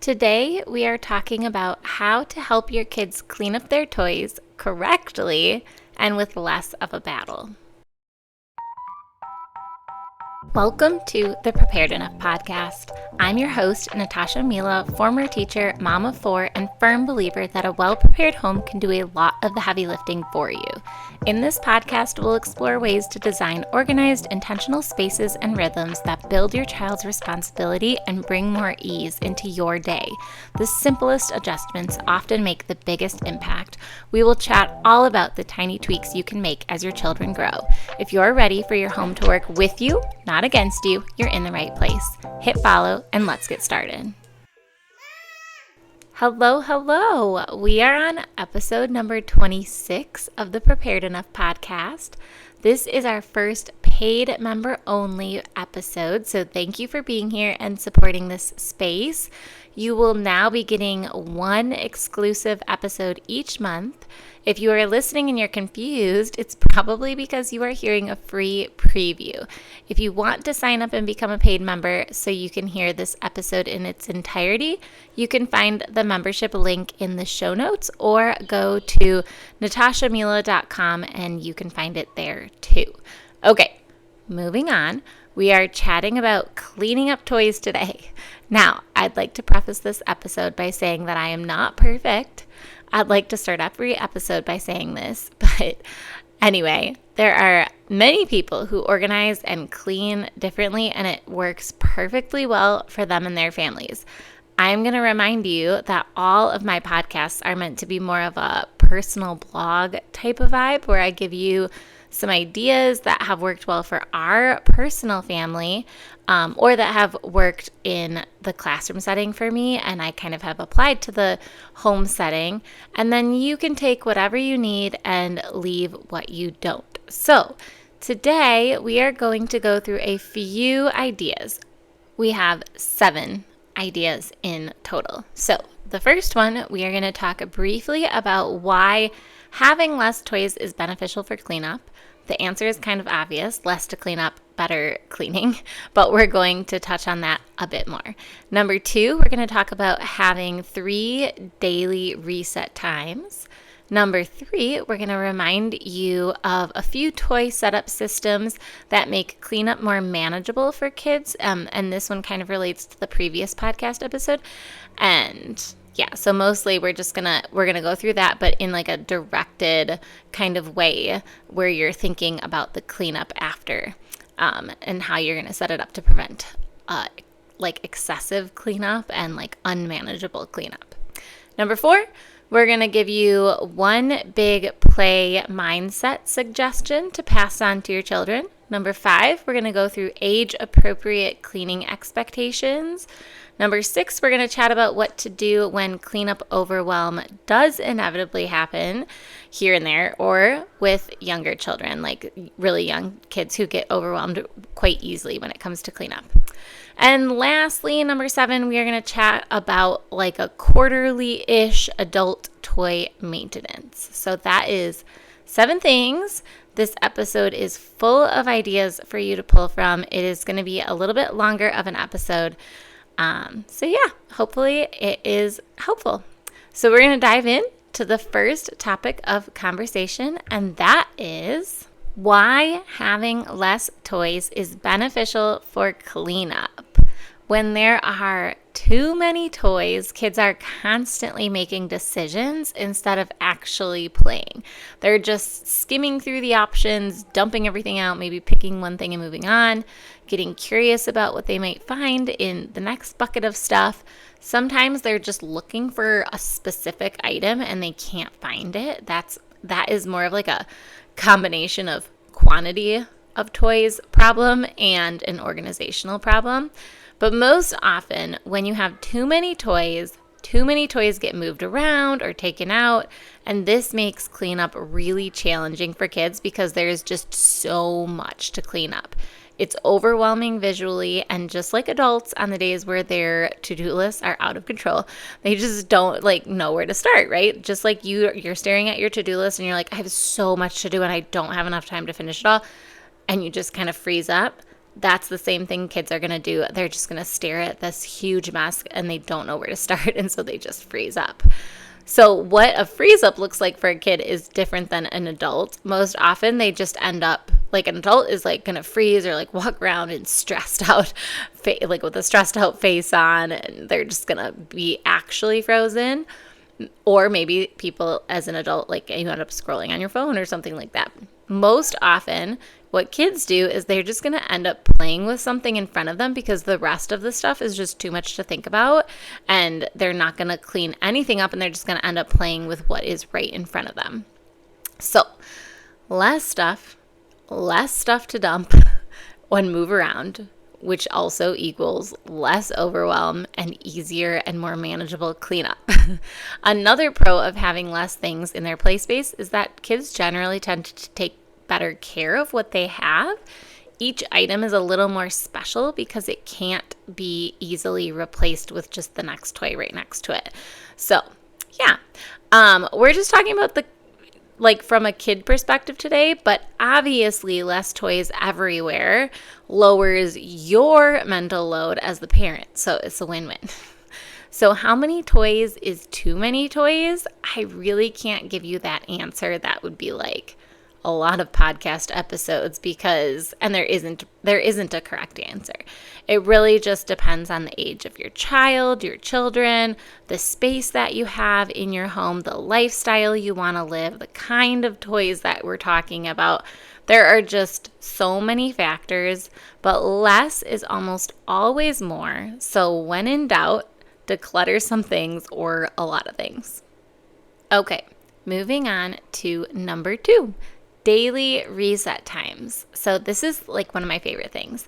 Today, we are talking about how to help your kids clean up their toys correctly and with less of a battle. Welcome to the Prepared Enough podcast. I'm your host, Natasha Mila, former teacher, mom of four, and firm believer that a well-prepared home can do a lot of the heavy lifting for you. In this podcast, we'll explore ways to design organized, intentional spaces and rhythms that build your child's responsibility and bring more ease into your day. The simplest adjustments often make the biggest impact. We will chat all about the tiny tweaks you can make as your children grow. If you're ready for your home to work with you, not against you, you're in the right place. Hit follow and let's get started. Hello. We are on episode number 26 of the Prepared Enough podcast. This is our first paid member only episode, so thank you for being here and supporting this space. You will now be getting one exclusive episode each month. If you are listening and you're confused, it's probably because you are hearing a free preview. If you want to sign up and become a paid member so you can hear this episode in its entirety, you can find the membership link in the show notes or go to natashamila.com and you can find it there too. Okay, moving on. We are chatting about cleaning up toys today. Now, I'd like to preface this episode by saying that I am not perfect. I'd like to start every episode by saying this, but anyway, there are many people who organize and clean differently, and it works perfectly well for them and their families. I'm going to remind you that all of my podcasts are meant to be more of a personal blog type of vibe where I give you some ideas that have worked well for our personal family or that have worked in the classroom setting for me and I kind of have applied to the home setting. And then you can take whatever you need and leave what you don't. So today we are going to go through a few ideas. We have 7 ideas in total. So the first one, we are going to talk briefly about why having less toys is beneficial for cleanup. The answer is kind of obvious, less to clean up, better cleaning, but we're going to touch on that a bit more. Number 2, we're going to talk about having 3 daily reset times. Number 3, we're going to remind you of a few toy setup systems that make cleanup more manageable for kids, and this one kind of relates to the previous podcast episode. And yeah, so mostly we're gonna go through that, but in like a directed kind of way where you're thinking about the cleanup after, and how you're gonna set it up to prevent like excessive cleanup and like unmanageable cleanup. Number 4, we're gonna give you one big play mindset suggestion to pass on to your children. Number 5, we're gonna go through age-appropriate cleaning expectations. Number 6, we're going to chat about what to do when cleanup overwhelm does inevitably happen here and there or with younger children, like really young kids who get overwhelmed quite easily when it comes to cleanup. And lastly, number 7, we are going to chat about like a quarterly-ish adult toy maintenance. So that is 7 things. This episode is full of ideas for you to pull from. It is going to be a little bit longer of an episode. So yeah, hopefully it is helpful. So we're going to dive in to the first topic of conversation, and that is why having less toys is beneficial for cleanup. When there are too many toys, kids are constantly making decisions instead of actually playing. They're just skimming through the options, dumping everything out, maybe picking one thing and moving on, getting curious about what they might find in the next bucket of stuff. Sometimes they're just looking for a specific item and they can't find it. That is more of like a combination of quantity of toys problem and an organizational problem. But most often, when you have too many toys get moved around or taken out, and this makes cleanup really challenging for kids because there's just so much to clean up. It's overwhelming visually, and just like adults on the days where their to-do lists are out of control, they just don't know where to start, right? Just like you're staring at your to-do list and you're like, I have so much to do and I don't have enough time to finish it all, and you just kind of freeze up. that's the same thing kids are going to do. They're just going to stare at this huge mess and they don't know where to start. And so they just freeze up. So what a freeze up looks like for a kid is different than an adult. Most often they just end up like an adult is like going to freeze or like walk around and stressed out, like with a stressed out face on, and they're just going to be actually frozen. Or maybe people as an adult, like you end up scrolling on your phone or something like that. Most often, what kids do is they're just going to end up playing with something in front of them because the rest of the stuff is just too much to think about, and they're not going to clean anything up, and they're just going to end up playing with what is right in front of them. So, less stuff to dump when move around, which also equals less overwhelm and easier and more manageable cleanup. Another pro of having less things in their play space is that kids generally tend to take better care of what they have. Each item is a little more special because it can't be easily replaced with just the next toy right next to it. So, yeah, we're just talking about from a kid perspective today, but obviously less toys everywhere lowers your mental load as the parent. So it's a win-win. So how many toys is too many toys? I really can't give you that answer. That would be like a lot of podcast episodes and there isn't a correct answer. It really just depends on the age of your child, your children, the space that you have in your home, the lifestyle you want to live, the kind of toys that we're talking about. There are just so many factors, but less is almost always more. So when in doubt, declutter some things or a lot of things. Okay, moving on to number 2. Daily reset times. So this is like one of my favorite things.